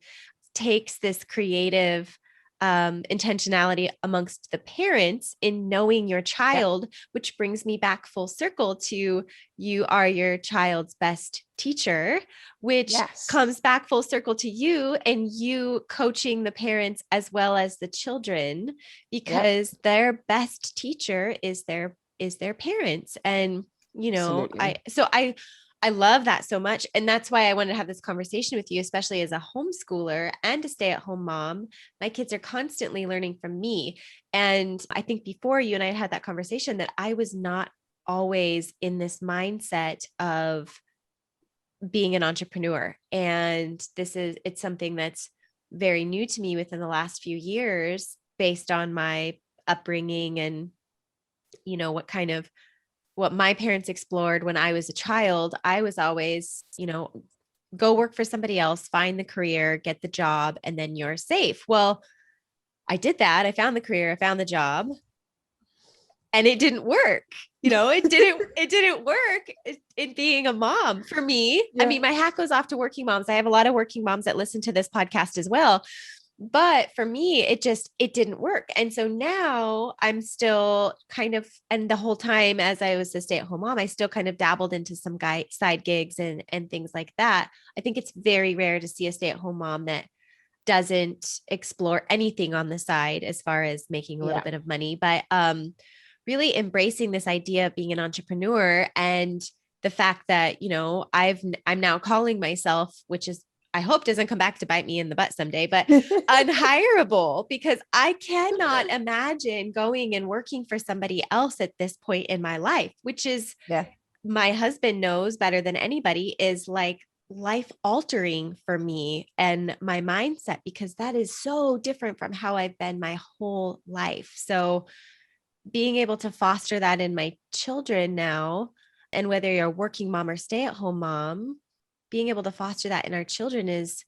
takes this creative intentionality amongst the parents in knowing your child, which brings me back full circle to, you are your child's best teacher, which comes back full circle to you and you coaching the parents as well as the children, because their best teacher is their parents. And, I love that so much. And that's why I wanted to have this conversation with you, especially as a homeschooler and a stay-at-home mom. My kids are constantly learning from me. And I think before you and I had that conversation, that I was not always in this mindset of being an entrepreneur. And it's something that's very new to me within the last few years, based on my upbringing and, what my parents explored when I was a child. I was always, go work for somebody else, find the career, get the job, and then you're safe. Well, I did that. I found the career, I found the job, and it didn't work. It didn't work in being a mom for me. I mean, my hat goes off to working moms. I have a lot of working moms that listen to this podcast as well. But for me, it didn't work. And so now I'm still kind of, and the whole time as I was a stay-at-home mom, I still kind of dabbled into some side gigs and things like that. I think it's very rare to see a stay-at-home mom that doesn't explore anything on the side as far as making a little bit of money, but really embracing this idea of being an entrepreneur, and the fact that, you know, I'm now calling myself, which is, I hope doesn't come back to bite me in the butt someday, but unhireable, because I cannot imagine going and working for somebody else at this point in my life, which is, my husband knows better than anybody, is like life altering for me and my mindset, because that is so different from how I've been my whole life. So being able to foster that in my children now, and whether you're a working mom or stay at home mom, being able to foster that in our children is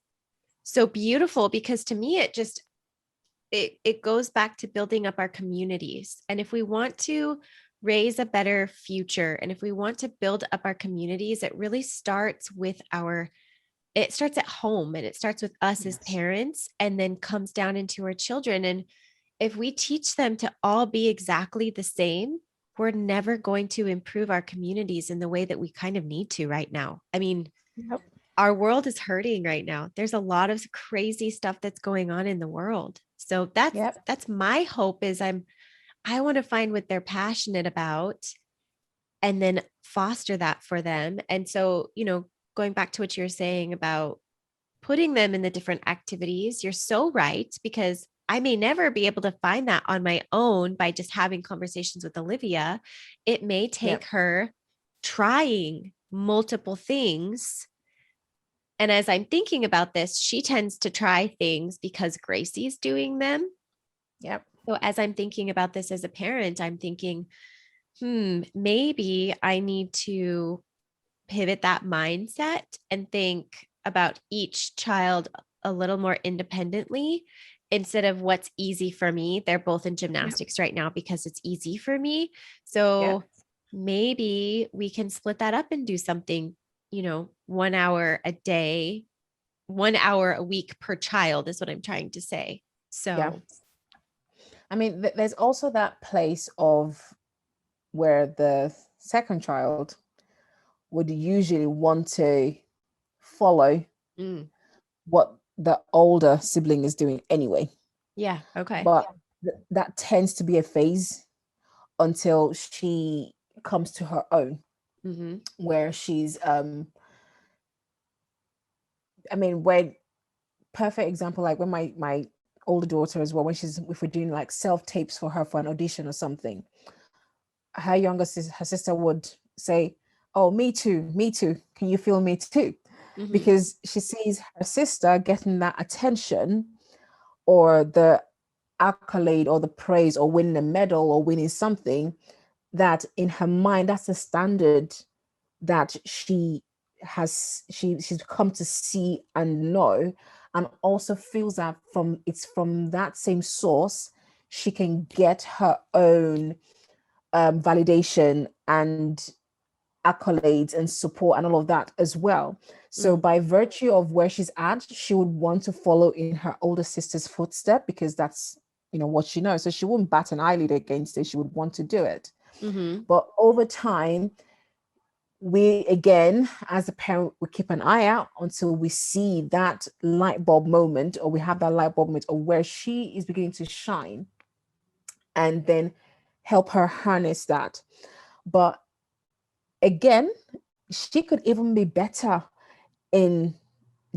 so beautiful, because to me, it goes back to building up our communities. And if we want to raise a better future, and if we want to build up our communities, it really starts with it starts at home, and it starts with us as parents, and then comes down into our children. And if we teach them to all be exactly the same, we're never going to improve our communities in the way that we kind of need to right now. I mean, our world is hurting right now. There's a lot of crazy stuff that's going on in the world. So that's my hope, is I want to find what they're passionate about and then foster that for them. And so, you know, going back to what you're saying about putting them in the different activities, you're so right, because I may never be able to find that on my own by just having conversations with Olivia. It may take her trying multiple things. And as I'm thinking about this, she tends to try things because Gracie's doing them. So as I'm thinking about this as a parent, I'm thinking, maybe I need to pivot that mindset and think about each child a little more independently, instead of what's easy for me. They're both in gymnastics right now because it's easy for me. So maybe we can split that up and do something, you know, 1 hour a day, 1 hour a week per child is what I'm trying to say. So, I mean, there's also that place of where the second child would usually want to follow what the older sibling is doing anyway. Yeah. Okay. But that tends to be a phase until she comes to her own, where she's, I mean, when, perfect example, like when my older daughter as well, when if we're doing like self tapes for her for an audition or something, her younger sister, her sister would say, "Oh, me too. Can you feel me too?" Because she sees her sister getting that attention or the accolade or the praise or winning a medal or winning something, that in her mind, that's the standard that she's come to see and know, and also feels that from that same source she can get her own validation and accolades and support and all of that as well. So by virtue of where she's at, she would want to follow in her older sister's footstep, because that's, you know, what she knows. So she wouldn't bat an eyelid against it. She would want to do it. But over time, we, again, as a parent, we keep an eye out until we see that light bulb moment, or we have that light bulb moment of where she is beginning to shine, and then help her harness that. But again, she could even be better in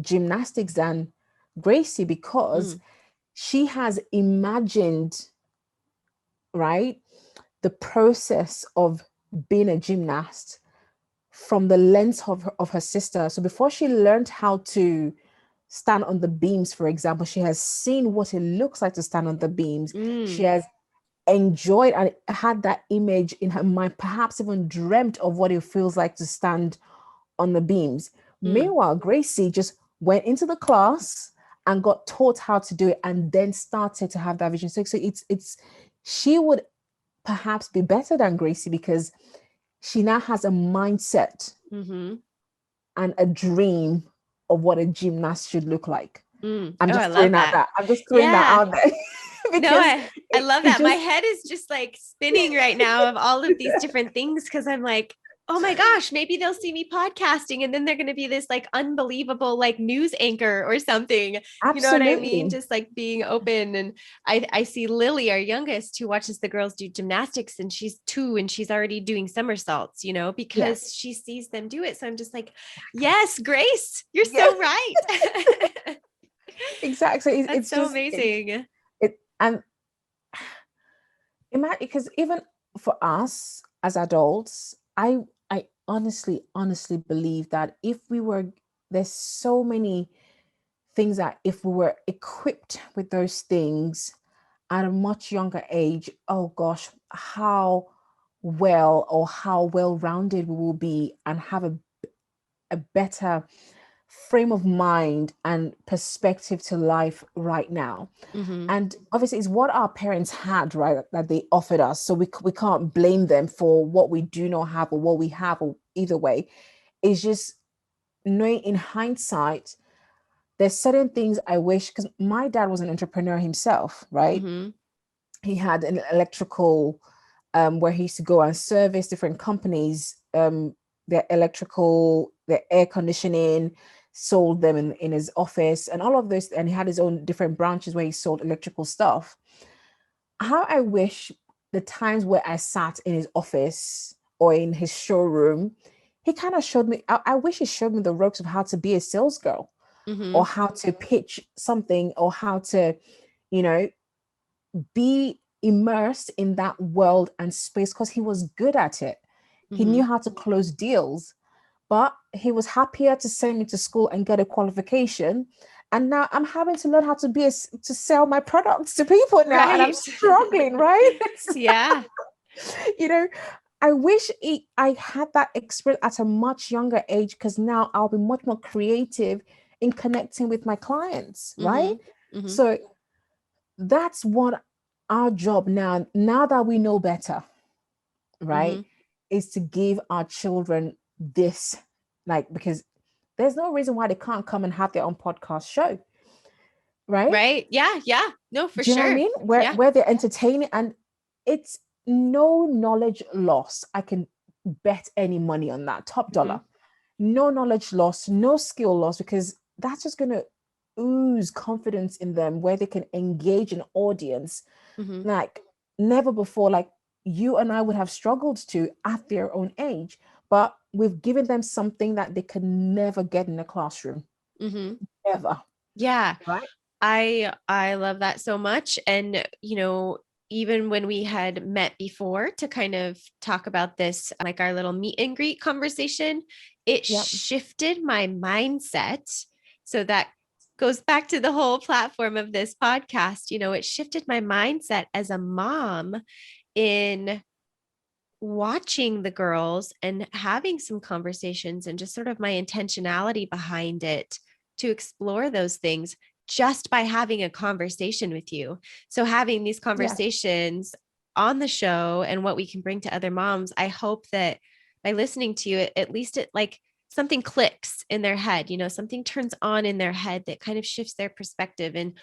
gymnastics than Gracie, because she has imagined, right, the process of being a gymnast from the lens of her sister. So before she learned how to stand on the beams, for example, she has seen what it looks like to stand on the beams. She has enjoyed and had that image in her mind, perhaps even dreamt of what it feels like to stand on the beams. Meanwhile, Gracie just went into the class and got taught how to do it, and then started to have that vision. So it's she would perhaps be better than Gracie, because she now has a mindset and a dream of what a gymnast should look like. I'm just throwing out that. I'm just throwing that out there. I love that. My head is just like spinning right now of all of these different things, because I'm like, oh my gosh, maybe they'll see me podcasting and then they're going to be this like unbelievable like news anchor or something. You know what I mean? Absolutely. Just like being open. And I see Lily, our youngest, who watches the girls do gymnastics, and she's 2 and she's already doing somersaults, you know, Yeah. because she sees them do it. So I'm just like, yes, Grace, you're Yes. so right. Exactly. That's It's so just amazing. and imagine, because even for us as adults, I honestly believe that if we were, there's so many things that if we were equipped with those things at a much younger age, oh gosh, how well or how well rounded we will be and have a better frame of mind and perspective to life right now. Mm-hmm. And obviously it's what our parents had, right, that they offered us, so we can't blame them for what we do not have or what we have, or either way. It's just knowing in hindsight, there's certain things I wish, because my dad was an entrepreneur himself, right? Mm-hmm. He had an electrical, where he used to go and service different companies, their electrical, their air conditioning, sold them in his office and all of this. And he had his own different branches where he sold electrical stuff. How I wish the times where I sat in his office or in his showroom, he kind of showed me, I wish he showed me the ropes of how to be a sales girl, Mm-hmm. or how to pitch something, or how to, you know, be immersed in that world and space, because he was good at it. He Mm-hmm. knew how to close deals, but he was happier to send me to school and get a qualification. And now I'm having to learn how to to sell my products to people now, and I'm Right. struggling, right? Yeah. You know, I wish I had that experience at a much younger age, because now I'll be much more creative in connecting with my clients, right? Mm-hmm. Mm-hmm. So that's what our job now that we know better, right, Mm-hmm. is to give our children this, like, because there's no reason why they can't come and have their own podcast show, right? Right. Yeah. Yeah. No, for Do you know what I sure. mean? Where Yeah. they're entertaining, and it's no knowledge loss. I can bet any money on that, top Mm-hmm. dollar. No knowledge loss, no skill loss, because that's just going to ooze confidence in them, where they can engage an audience Mm-hmm. like never before, like you and I would have struggled to at their own age. But we've given them something that they could never get in a classroom, Mm-hmm. ever. Yeah. Right? I love that so much. And, you know, even when we had met before to kind of talk about this, like our little meet and greet conversation, it Yep. shifted my mindset. So that goes back to the whole platform of this podcast. You know, it shifted my mindset as a mom in watching the girls and having some conversations, and just sort of my intentionality behind it to explore those things just by having a conversation with you. So having these Yes. conversations on the show and what we can bring to other moms, I hope that by listening to you, at least it like something clicks in their head, you know, something turns on in their head that kind of shifts their perspective. And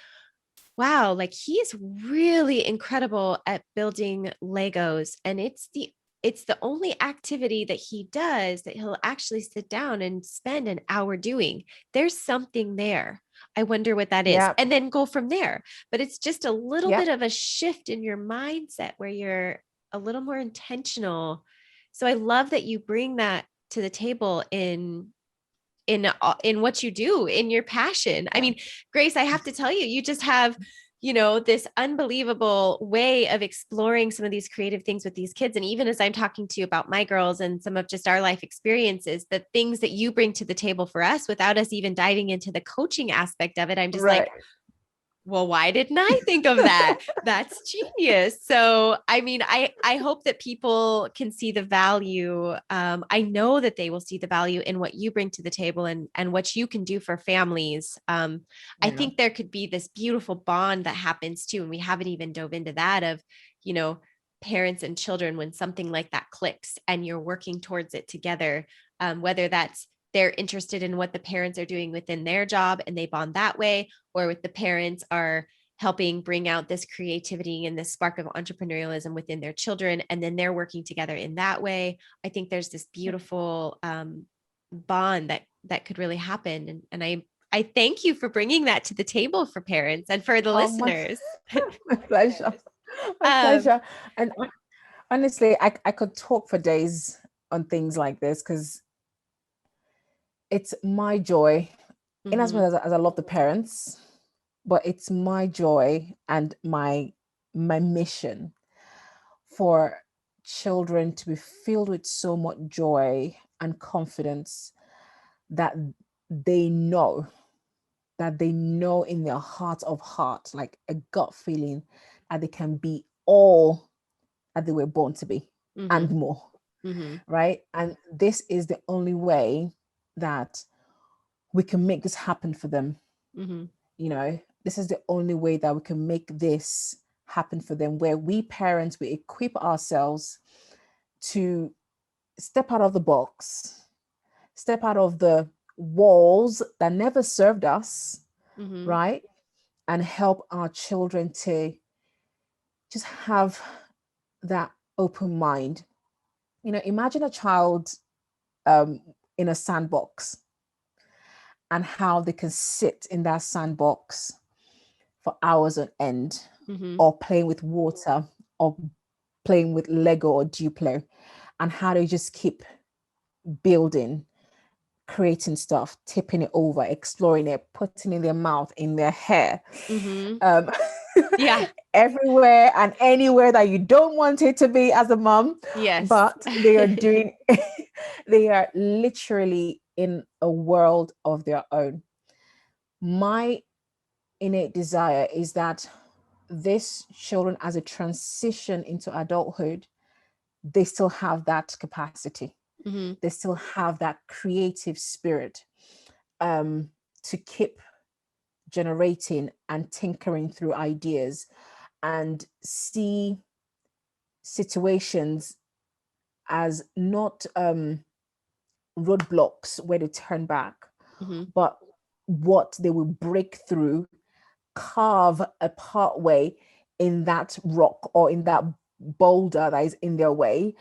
wow, like he is really incredible at building Legos. And it's the only activity that he does that he'll actually sit down and spend an hour doing. There's something there. I wonder what that is. Yep. And then go from there. But it's just a little bit Yep. of a shift in your mindset where you're a little more intentional. So I love that you bring that to the table in what you do, in your passion. I Yeah. mean, Grace, I have to tell you, you just have, you know, this unbelievable way of exploring some of these creative things with these kids. And even as I'm talking to you about my girls and some of just our life experiences, the things that you bring to the table for us without us even diving into the coaching aspect of it, I'm just Right. like, well, why didn't I think of that? That's genius. So, I mean, I hope that people can see the value. I know that they will see the value in what you bring to the table and what you can do for families. I Yeah. think there could be this beautiful bond that happens too, and we haven't even dove into that of, you know, parents and children when something like that clicks and you're working towards it together, whether that's they're interested in what the parents are doing within their job and they bond that way, or with the parents are helping bring out this creativity and this spark of entrepreneurialism within their children. And then they're working together in that way. I think there's this beautiful bond that could really happen. And I thank you for bringing that to the table for parents and for the listeners. My pleasure. My pleasure. And honestly, I could talk for days on things like this because it's my joy, in as much as I love the parents, but it's my joy and my mission for children to be filled with so much joy and confidence that they know in their heart of heart, like a gut feeling, that they can be all that they were born to be and more. Right? And this is the only way that we can make this happen for them. You know, this is the only way that we can make this happen for them, where we parents, we equip ourselves to step out of the box, step out of the walls that never served us, right? And help our children to just have that open mind. You know, imagine a child in a sandbox and how they can sit in that sandbox for hours on end, or playing with water, or playing with Lego or Duplo, and how they just keep building, creating stuff, tipping it over, exploring it, putting it in their mouth, in their hair, everywhere and anywhere that you don't want it to be as a mom. Yes. But they are doing, they are literally in a world of their own. My innate desire is that these children, as a transition into adulthood, they still have that capacity. They still have that creative spirit to keep generating and tinkering through ideas and see situations as not roadblocks where they turn back, but what they will break through, carve a pathway in that rock or in that boulder that is in their way,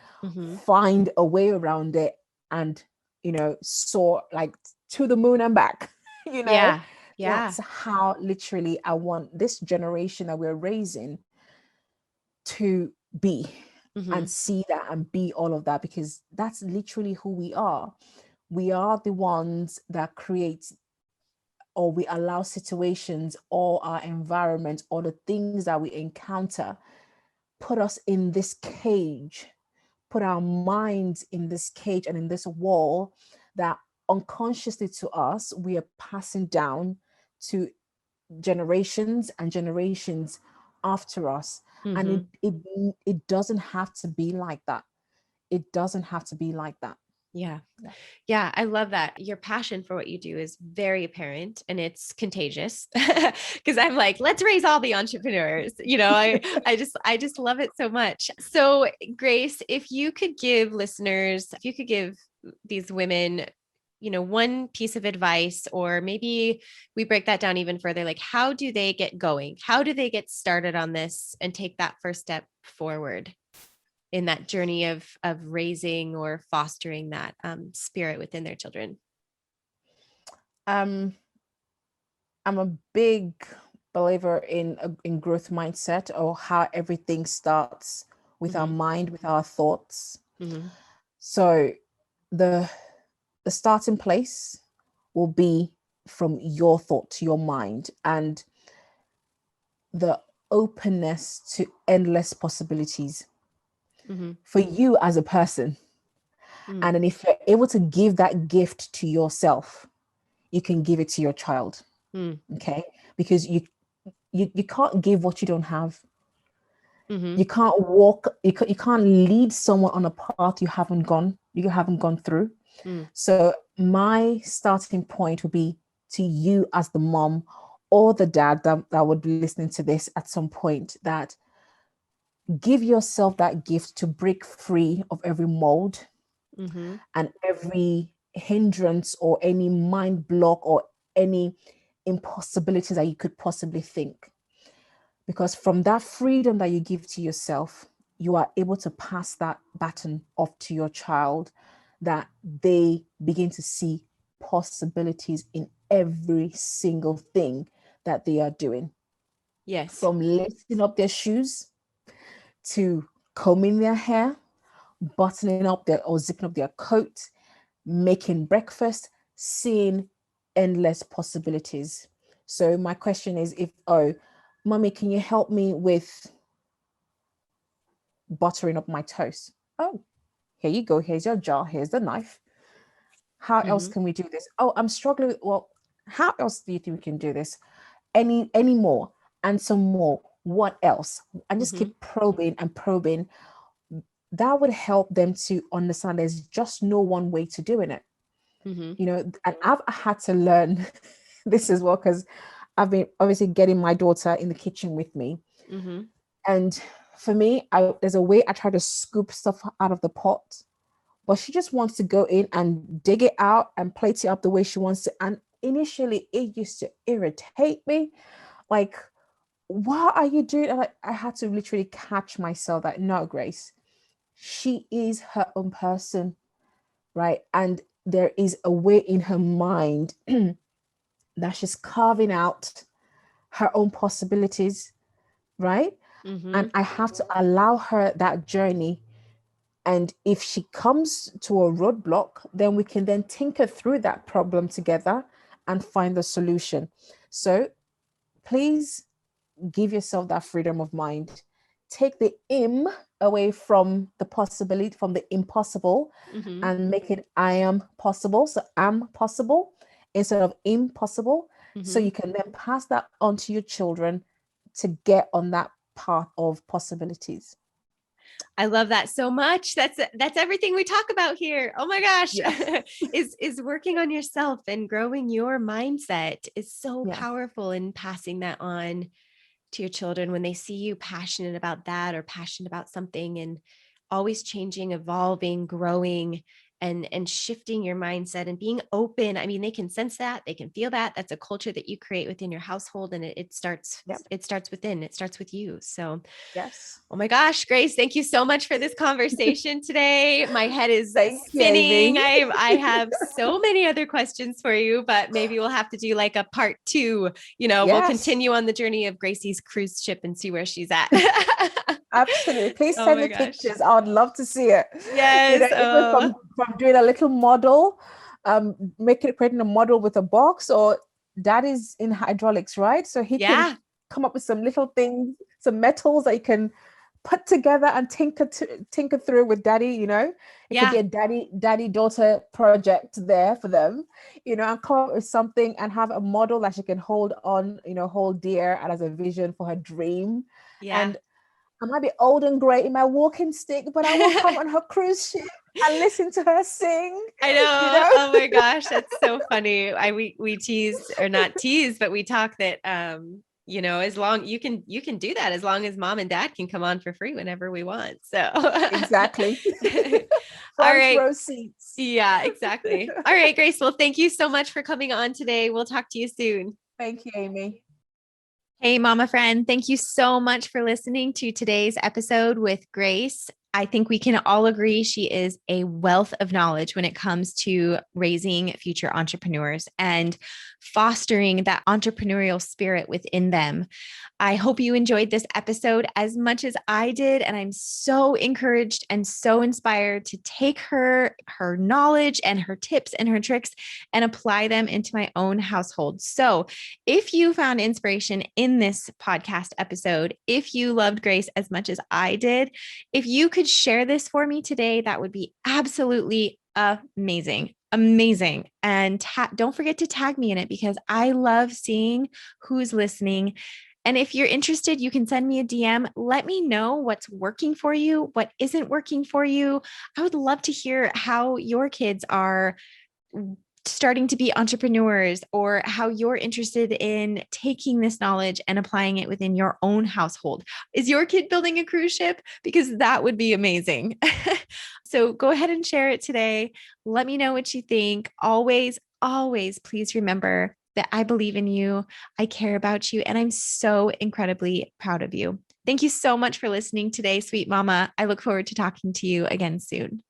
find a way around it, and, you know, soar like to the moon and back. You know, that's how literally I want this generation that we're raising to be, and see that and be all of that, because that's literally who we are. We are the ones that create, or we allow situations or our environment or the things that we encounter put us in this cage, put our minds in this cage and in this wall that unconsciously to us, we are passing down to generations and generations after us. And it doesn't have to be like that. It doesn't have to be like that. Yeah. I love that. Your passion for what you do is very apparent, and it's contagious, because I'm like, let's raise all the entrepreneurs. You know, I just love it so much. So Grace, if you could give these women, you know, one piece of advice, or maybe we break that down even further, like how do they get going? How do they get started on this and take that first step forward in that journey of raising or fostering that spirit within their children? I'm a big believer in growth mindset, or how everything starts with our mind, with our thoughts. So the starting place will be from your thought, your mind, and the openness to endless possibilities for you as a person. And then if you're able to give that gift to yourself, you can give it to your child. Okay? Because you can't give what you don't have. You can't walk, you can't lead someone on a path you haven't gone through. So my starting point would be to you as the mom or the dad that would be listening to this at some point, that give yourself that gift to break free of every mold and every hindrance or any mind block or any impossibilities that you could possibly think. Because from that freedom that you give to yourself, you are able to pass that baton off to your child, that they begin to see possibilities in every single thing that they are doing. Yes. From lacing up their shoes to combing their hair, buttoning up their or zipping up their coat, making breakfast, seeing endless possibilities. So my question is, if, oh, mommy, can you help me with buttering up my toast? Oh, here you go. Here's your jar. Here's the knife. How else can we do this? Oh, I'm struggling. Well, how else do you think we can do this? Any more and some more. What else? And just keep probing and probing. That would help them to understand there's just no one way to doing it. You know, and I've had to learn this as well, because I've been obviously getting my daughter in the kitchen with me. And for me, there's a way I try to scoop stuff out of the pot, but she just wants to go in and dig it out and plate it up the way she wants to. And initially it used to irritate me. Like, what are you doing? And I had to literally catch myself that, no, Grace, she is her own person, right? And there is a way in her mind that she's carving out her own possibilities, right? And I have to allow her that journey. And if she comes to a roadblock, then we can then tinker through that problem together and find the solution. So please give yourself that freedom of mind. Take the away from the possibility, from the impossible, and make it I am possible. So I'm possible instead of impossible. So you can then pass that on to your children to get on that path of possibilities. I love that so much. That's everything we talk about here. Oh my gosh. Yes. is working on yourself and growing your mindset is so powerful in passing that on to your children when they see you passionate about that or passionate about something, and always changing, evolving, growing, and shifting your mindset and being open. I mean, they can sense that, they can feel that. That's a culture that you create within your household, and it starts within, it starts with you. So yes. Oh my gosh, Grace, thank you so much for this conversation today. My head is spinning. I have so many other questions for you, but maybe we'll have to do like a part 2. We'll continue on the journey of Gracie's cruise ship and see where she's at. Absolutely. Please send me pictures. I would love to see it. Yes. Even from doing a little model, creating a model with a box, or Daddy's in hydraulics, right? So he can come up with some little things, some metals that you can put together and tinker through with Daddy. It could be a daddy-daughter project there for them, and come up with something and have a model that she can hold on, hold dear, and as a vision for her dream. And I might be old and great in my walking stick, but I will come on her cruise ship and listen to her sing. I know. Oh my gosh, that's so funny. We tease, or not tease, but we talk that as long you can do that as long as mom and dad can come on for free whenever we want. So exactly. All right. Row seats. Yeah, exactly. All right, Grace. Well, thank you so much for coming on today. We'll talk to you soon. Thank you, Amy. Hey, mama friend. Thank you so much for listening to today's episode with Grace. I think we can all agree she is a wealth of knowledge when it comes to raising future entrepreneurs and fostering that entrepreneurial spirit within them. I hope you enjoyed this episode as much as I did, and I'm so encouraged and so inspired to take her knowledge and her tips and her tricks and apply them into my own household. So if you found inspiration in this podcast episode, if you loved Grace as much as I did, if you could share this for me today, that would be absolutely amazing. And don't forget to tag me in it, because I love seeing who's listening. And if you're interested, you can send me a DM. Let me know what's working for you, what isn't working for you. I would love to hear how your kids are starting to be entrepreneurs, or how you're interested in taking this knowledge and applying it within your own household. Is your kid building a cruise ship? Because that would be amazing. So go ahead and share it today. Let me know what you think. Always, always, please remember that I believe in you, I care about you, and I'm so incredibly proud of you. Thank you so much for listening today, sweet mama. I look forward to talking to you again soon.